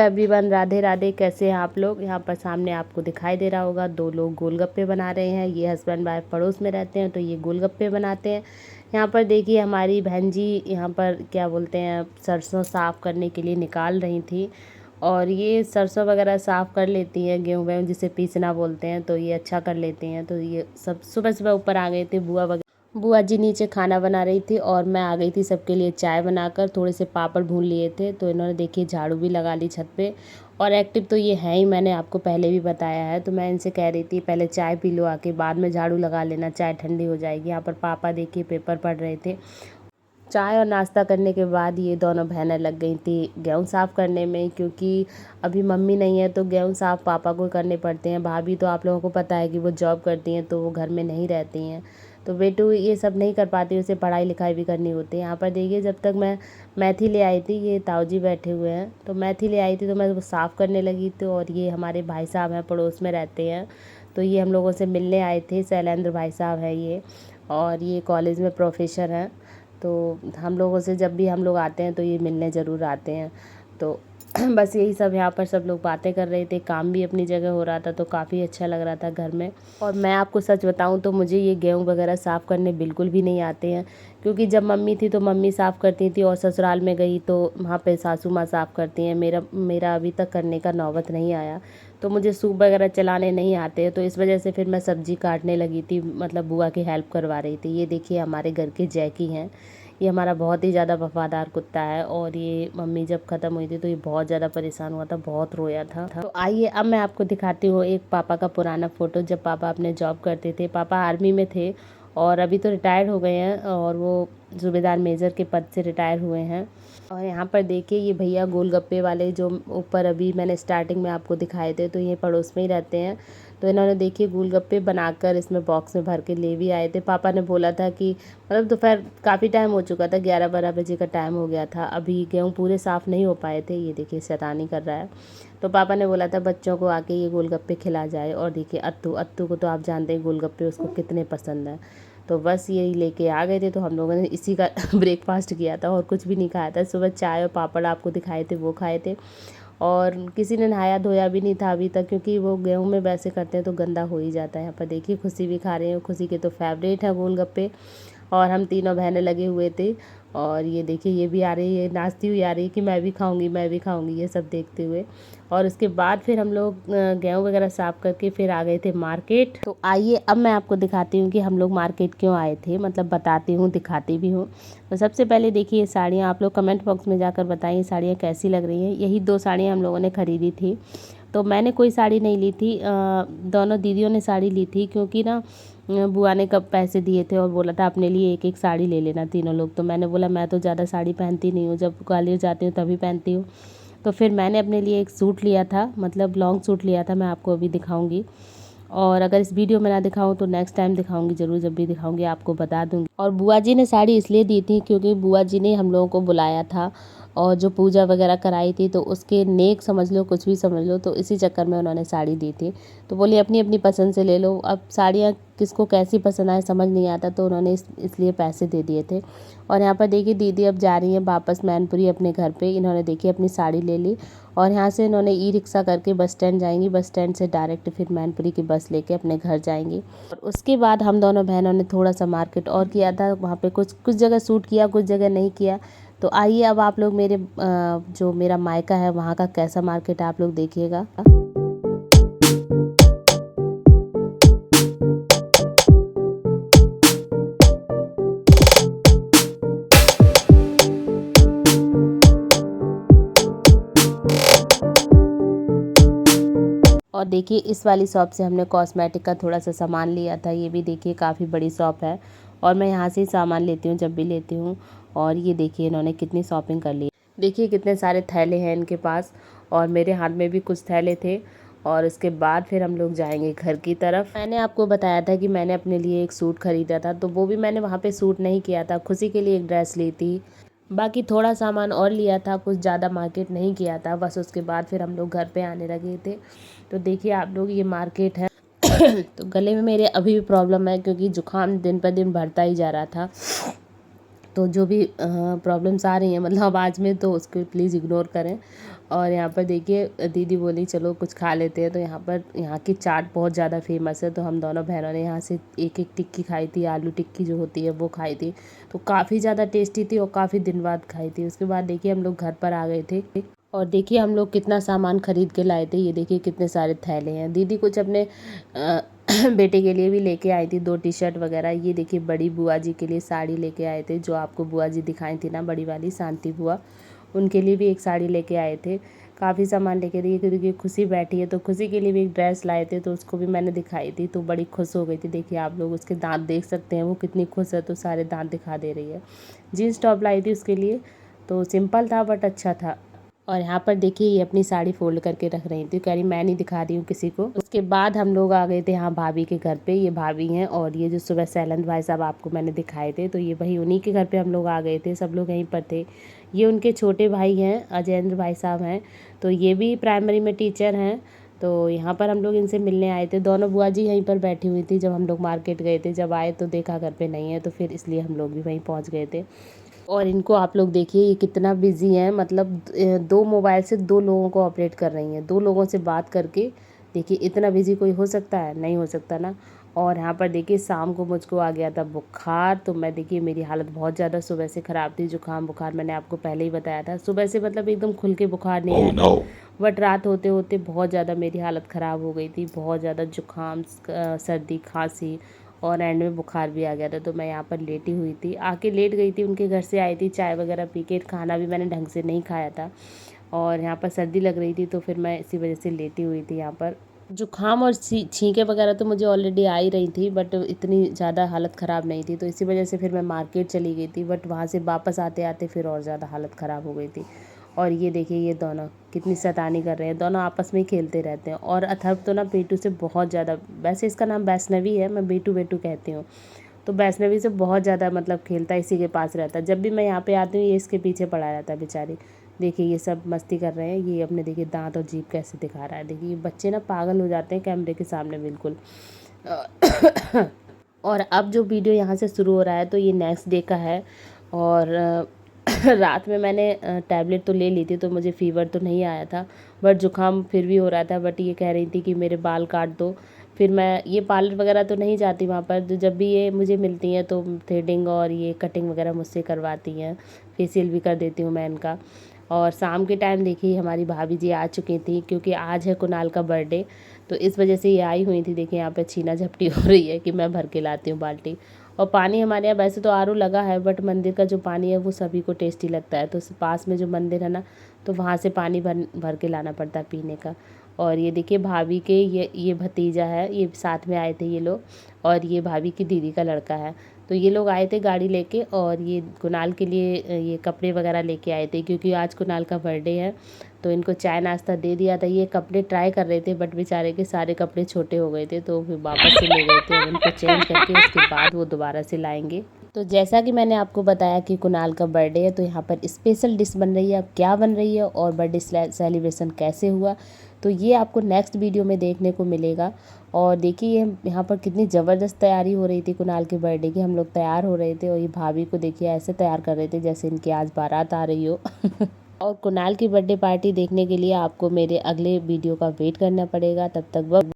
Everyone, Radhe Radhe. कैसे हैं आप लोग। यहाँ पर सामने आपको दिखाई दे रहा होगा 2 लोग गोलगप्पे बना रहे हैं। ये हस्बैंड वाइफ पड़ोस में रहते हैं तो ये गोलगप्पे बनाते हैं। यहाँ पर देखिए हमारी बहन जी यहाँ पर क्या बोलते हैं सरसों साफ़ करने के लिए निकाल रही थी। और ये सरसों वगैरह साफ़ कर लेती हैं, गेहूँ वेहूँ जिसे पीसना बोलते हैं, तो ये अच्छा कर लेती हैं। तो ये सब सुबह सुबह ऊपर आ गए थे। बुआ जी नीचे खाना बना रही थी और मैं आ गई थी सबके लिए चाय बनाकर। थोड़े से पापड़ भून लिए थे तो इन्होंने देखिए झाड़ू भी लगा ली छत पे। और एक्टिव तो ये है ही, मैंने आपको पहले भी बताया है। तो मैं इनसे कह रही थी पहले चाय पी लो आके, बाद में झाड़ू लगा लेना, चाय ठंडी हो जाएगी। यहाँ पर पापा देखिए पेपर पढ़ रहे थे। चाय और नाश्ता करने के बाद ये दोनों बहनें लग गई थी गेहूँ साफ़ करने में, क्योंकि अभी मम्मी नहीं है तो गेहूँ साफ़ पापा को करने पड़ते हैं। भाभी तो आप लोगों को पता है कि वो जॉब करती हैं तो वो घर में नहीं रहती हैं, तो बेटू ये सब नहीं कर पाती, उसे पढ़ाई लिखाई भी करनी होती है। यहाँ पर देखिए जब तक मैं मेथी ले आई थी, ये ताऊ जी बैठे हुए हैं, तो मेथी ले आई थी तो मैं वो साफ़ करने लगी। तो और ये हमारे भाई साहब हैं, पड़ोस में रहते हैं, तो ये हम लोगों से मिलने आए थे। शैलेंद्र भाई साहब हैं ये, और ये कॉलेज में प्रोफेसर हैं। तो हम लोगों से जब भी हम लोग आते हैं तो ये मिलने ज़रूर आते हैं। तो बस यही सब, यहाँ पर सब लोग बातें कर रहे थे, काम भी अपनी जगह हो रहा था, तो काफ़ी अच्छा लग रहा था घर में। और मैं आपको सच बताऊं तो मुझे ये गेहूँ वगैरह साफ़ करने बिल्कुल भी नहीं आते हैं, क्योंकि जब मम्मी थी तो मम्मी साफ़ करती थी, और ससुराल में गई तो वहाँ पे सासू माँ साफ़ करती हैं। मेरा अभी तक करने का नौबत नहीं आया, तो मुझे सूप वगैरह चलाने नहीं आते, तो इस वजह से फिर मैं सब्ज़ी काटने लगी थी, मतलब बुआ की हेल्प करवा रही थी। ये देखिए हमारे घर के जैकी हैं, ये हमारा बहुत ही ज़्यादा वफ़ादार कुत्ता है। और ये मम्मी जब ख़त्म हुई थी तो ये बहुत ज़्यादा परेशान हुआ था, बहुत रोया था। तो आइए अब मैं आपको दिखाती हूँ एक पापा का पुराना फ़ोटो, जब पापा अपने जॉब करते थे। पापा आर्मी में थे और अभी तो रिटायर्ड हो गए हैं, और वो सूबेदार मेजर के पद से रिटायर हुए हैं। और यहाँ पर देखिए ये भैया गोलगप्पे वाले जो ऊपर अभी मैंने स्टार्टिंग में आपको दिखाए थे, तो ये पड़ोस में ही रहते हैं। तो इन्होंने देखिए गोलगप्पे बनाकर इसमें बॉक्स में भर के ले भी आए थे। पापा ने बोला था कि मतलब दोपहर काफ़ी टाइम हो चुका था, 11-12 बजे का टाइम हो गया था, अभी गेहूँ पूरे साफ़ नहीं हो पाए थे। ये देखिए शैतानी कर रहा है। तो पापा ने बोला था बच्चों को आके ये गोलगप्पे खिला जाए। और देखिए अत्तू को तो आप जानते हैं गोलगप्पे उसको कितने पसंद है। तो बस यही लेके आ गए थे, तो हम लोगों ने इसी का ब्रेकफास्ट किया था, और कुछ भी नहीं खाया था। सुबह चाय और पापड़ आपको दिखाए थे, वो खाए थे। और किसी ने नहाया धोया भी नहीं था अभी तक, क्योंकि वो गेहूं में वैसे करते हैं तो गंदा हो ही जाता है। यहाँ पर देखिए खुशी भी खा रहे हैं, खुशी के तो फेवरेट है गोलगप्पे। और हम तीनों बहनें लगे हुए थे। और ये देखिए ये भी आ रही है, नाचती हुई आ रही है कि मैं भी खाऊंगी, मैं भी खाऊंगी, ये सब देखते हुए। और उसके बाद फिर हम लोग गेहूँ वगैरह साफ़ करके फिर आ गए थे मार्केट। तो आइए अब मैं आपको दिखाती हूँ कि हम लोग मार्केट क्यों आए थे, मतलब बताती हूँ, दिखाती भी हूँ। तो सबसे पहले देखिए ये साड़ियाँ, आप लोग कमेंट बॉक्स में जाकर बताइए साड़ियाँ कैसी लग रही हैं। यही 2 साड़ियाँ हम लोगों ने खरीदी थी। तो मैंने कोई साड़ी नहीं ली थी, दोनों दीदियों ने साड़ी ली थी, क्योंकि ना बुआ ने कब पैसे दिए थे और बोला था अपने लिए एक एक साड़ी ले लेना तीनों लोग। तो मैंने बोला मैं तो ज़्यादा साड़ी पहनती नहीं हूँ, जब ग्वालियर जाती हूँ तभी पहनती हूँ। तो फिर मैंने अपने लिए एक सूट लिया था, मतलब लॉन्ग सूट लिया था, मैं आपको अभी दिखाऊंगी। और अगर इस वीडियो में ना दिखाऊं तो नेक्स्ट टाइम दिखाऊंगी ज़रूर, जब भी दिखाऊंगी आपको बता दूंगी। और बुआ जी ने साड़ी इसलिए दी थी क्योंकि बुआ जी ने हम लोगों को बुलाया था, और जो पूजा वगैरह कराई थी, तो उसके नेक समझ लो, कुछ भी समझ लो, तो इसी चक्कर में उन्होंने साड़ी दी थी। तो बोली अपनी अपनी पसंद से ले लो। अब साड़ियाँ किसको कैसी पसंद आए समझ नहीं आता, तो उन्होंने इसलिए पैसे दे दिए थे। और यहाँ पर देखिए दीदी अब जा रही हैं वापस मैनपुरी अपने घर पे। इन्होंने देखिए अपनी साड़ी ले ली, और यहाँ से इन्होंने ई रिक्शा करके बस स्टैंड जाएंगी, बस स्टैंड से डायरेक्ट फिर मैनपुरी की बस लेके अपने घर जाएंगी। और उसके बाद हम दोनों बहनों ने थोड़ा सा मार्केट और किया था, वहाँ पे कुछ जगह सूट किया, कुछ जगह नहीं किया। तो आइए अब आप लोग मेरे जो मेरा मायका है वहाँ का कैसा मार्केट है आप लोग देखिएगा। और देखिए इस वाली शॉप से हमने कॉस्मेटिक का थोड़ा सा सामान लिया था। ये भी देखिए काफ़ी बड़ी शॉप है, और मैं यहाँ से ही सामान लेती हूँ जब भी लेती हूँ। और ये देखिए इन्होंने कितनी शॉपिंग कर ली, देखिए कितने सारे थैले हैं इनके पास, और मेरे हाथ में भी कुछ थैले थे। और उसके बाद फिर हम लोग जाएंगे घर की तरफ। मैंने आपको बताया था कि मैंने अपने लिए एक सूट खरीदा था, तो वो भी मैंने वहाँ पे सूट नहीं किया था, खुशी के लिए एक ड्रेस ली थी। बाकी थोड़ा सामान और लिया था, कुछ ज़्यादा मार्केट नहीं किया था बस। उसके बाद फिर हम लोग घर पे आने लगे थे। तो देखिए आप लोग ये मार्केट है। तो गले में मेरे अभी भी प्रॉब्लम है, क्योंकि जुकाम दिन पर दिन बढ़ता ही जा रहा था। तो जो भी प्रॉब्लम्स आ रही हैं मतलब आवाज़ में, तो उसको प्लीज़ इग्नोर करें। और यहाँ पर देखिए दीदी बोली चलो कुछ खा लेते हैं, तो यहाँ की चाट बहुत ज़्यादा फेमस है। तो हम दोनों बहनों ने यहाँ से एक एक टिक्की खाई थी, आलू टिक्की जो होती है वो खाई थी। तो काफ़ी ज़्यादा टेस्टी थी और काफ़ी दिन बाद खाई थी। उसके बाद देखिए हम लोग घर पर आ गए थे और देखिए हम लोग कितना सामान खरीद के लाए थे। ये देखिए कितने सारे थैले हैं। दीदी कुछ अपने बेटे के लिए भी लेके आई थी, 2 टी-शर्ट वगैरह। ये देखिए बड़ी बुआ जी के लिए साड़ी लेके आए थे, जो आपको बुआ जी दिखाई थी ना, बड़ी वाली शांति बुआ, उनके लिए भी एक साड़ी लेके आए थे। काफ़ी सामान लेके दिए क्योंकि खुशी बैठी है तो खुशी के लिए भी एक ड्रेस लाए थे, तो उसको भी मैंने दिखाई थी, तो बड़ी खुश हो गई थी। देखिए आप लोग उसके दांत देख सकते हैं, वो कितनी खुश है, तो सारे दांत दिखा दे रही है। जीन्स टॉप लाई थी उसके लिए, तो सिंपल था बट अच्छा था। और यहाँ पर देखिए ये अपनी साड़ी फोल्ड करके रख रही थी, कह रही मैं नहीं दिखा रही हूँ किसी को। उसके बाद हम लोग आ गए थे यहाँ भाभी के घर पे। ये भाभी हैं और ये जो सुबह सैलेंद भाई साहब आपको मैंने दिखाए थे, तो ये वही उन्हीं के घर पे हम लोग आ गए थे। सब लोग यहीं पर थे। ये उनके छोटे भाई हैं, अजयेंद्र भाई साहब हैं, तो ये भी प्राइमरी में टीचर हैं। तो यहाँ पर हम लोग इनसे मिलने आए थे। दोनों बुआ जी यहीं पर बैठी हुई थी जब हम लोग मार्केट गए थे। जब आए तो देखा घर पे नहीं है, तो फिर इसलिए हम लोग भी वहीं पहुँच गए थे। और इनको आप लोग देखिए ये कितना बिजी हैं, मतलब 2 मोबाइल से 2 लोगों को ऑपरेट कर रही हैं, 2 लोगों से बात करके। देखिए इतना बिजी कोई हो सकता है? नहीं हो सकता ना। और यहाँ पर देखिए शाम को मुझको आ गया था बुखार, तो मैं देखिए मेरी हालत बहुत ज़्यादा सुबह से ख़राब थी। जुकाम बुखार मैंने आपको पहले ही बताया था। सुबह से मतलब एकदम खुल के बुखार नहीं आया था, बट रात होते होते बहुत ज़्यादा मेरी हालत ख़राब हो गई थी। बहुत ज़्यादा जुकाम, सर्दी, खांसी और एंड में बुखार भी आ गया था। तो मैं यहाँ पर लेटी हुई थी, आके लेट गई थी। उनके घर से आई थी चाय वगैरह पी के, खाना भी मैंने ढंग से नहीं खाया था और यहाँ पर सर्दी लग रही थी, तो फिर मैं इसी वजह से लेटी हुई थी यहाँ पर। जुकाम और छींकें वगैरह तो मुझे ऑलरेडी आ ही रही थी, बट इतनी ज़्यादा हालत ख़राब नहीं थी, तो इसी वजह से फिर मैं मार्केट चली गई थी। बट वहाँ से वापस आते आते फिर और ज़्यादा हालत ख़राब हो गई थी। और ये देखिए ये दोनों कितनी शैतानी कर रहे हैं, दोनों आपस में ही खेलते रहते हैं। और अथर्व तो ना बेटू से बहुत ज़्यादा, वैसे इसका नाम वैष्णवी है, मैं बेटू बेटू कहती हूँ, तो वैष्णवी से बहुत ज़्यादा मतलब खेलता है, इसी के पास रहता है। जब भी मैं यहाँ पे आती हूँ ये इसके पीछे पड़ा रहता है बेचारी। देखिए ये सब मस्ती कर रहे हैं। ये अपने देखिए दांत और जीभ कैसे दिखा रहा है। देखिए ये बच्चे ना पागल हो जाते हैं कैमरे के सामने बिल्कुल। और अब जो वीडियो यहाँ से शुरू हो रहा है तो ये नेक्स्ट डे का है। और रात में मैंने टैबलेट तो ले ली थी, तो मुझे फ़ीवर तो नहीं आया था, बट ज़ुकाम फिर भी हो रहा था। बट ये कह रही थी कि मेरे बाल काट दो। फिर मैं ये पार्लर वगैरह तो नहीं जाती वहाँ पर, तो जब भी ये मुझे मिलती हैं तो थ्रेडिंग और ये कटिंग वगैरह मुझसे करवाती हैं, फेशियल भी कर देती हूँ मैं इनका। और शाम के टाइम देखिए हमारी भाभी जी आ चुकी थी, क्योंकि आज है कुणाल का बर्थडे, तो इस वजह से ये आई हुई थी। देखिए यहाँ पे छीना झपटी हो रही है कि मैं भर के लाती हूँ बाल्टी। और पानी हमारे यहाँ वैसे तो आरओ लगा है, बट मंदिर का जो पानी है वो सभी को टेस्टी लगता है, तो पास में जो मंदिर है ना, तो वहाँ से पानी भर भर के लाना पड़ता है पीने का। और ये देखिए भाभी के ये भतीजा है, ये साथ में आए थे ये लोग, और ये भाभी की दीदी का लड़का है। तो ये लोग आए थे गाड़ी लेके, और ये कुणाल के लिए ये कपड़े वगैरह लेके आए थे, क्योंकि आज कुणाल का बर्थडे है। तो इनको चाय नाश्ता दे दिया था। ये कपड़े ट्राई कर रहे थे, बट बेचारे के सारे कपड़े छोटे हो गए थे, तो फिर वापस से ले गए थे। अब इनको चेंज करके उसके बाद वो दोबारा से लाएंगे। तो जैसा कि मैंने आपको बताया कि कुणाल का बर्थडे है, तो यहाँ पर स्पेशल डिश बन रही है। अब क्या बन रही है और बर्थडे सेलिब्रेशन कैसे हुआ, तो ये आपको नेक्स्ट वीडियो में देखने को मिलेगा। और देखिए यहाँ पर कितनी ज़बरदस्त तैयारी हो रही थी कुणाल के बर्थडे की। हम लोग तैयार हो रहे थे और ये भाभी को देखिए ऐसे तैयार कर रहे थे जैसे इनकी आज बारात आ रही हो। और कुणाल की बर्थडे पार्टी देखने के लिए आपको मेरे अगले वीडियो का वेट करना पड़ेगा। तब तक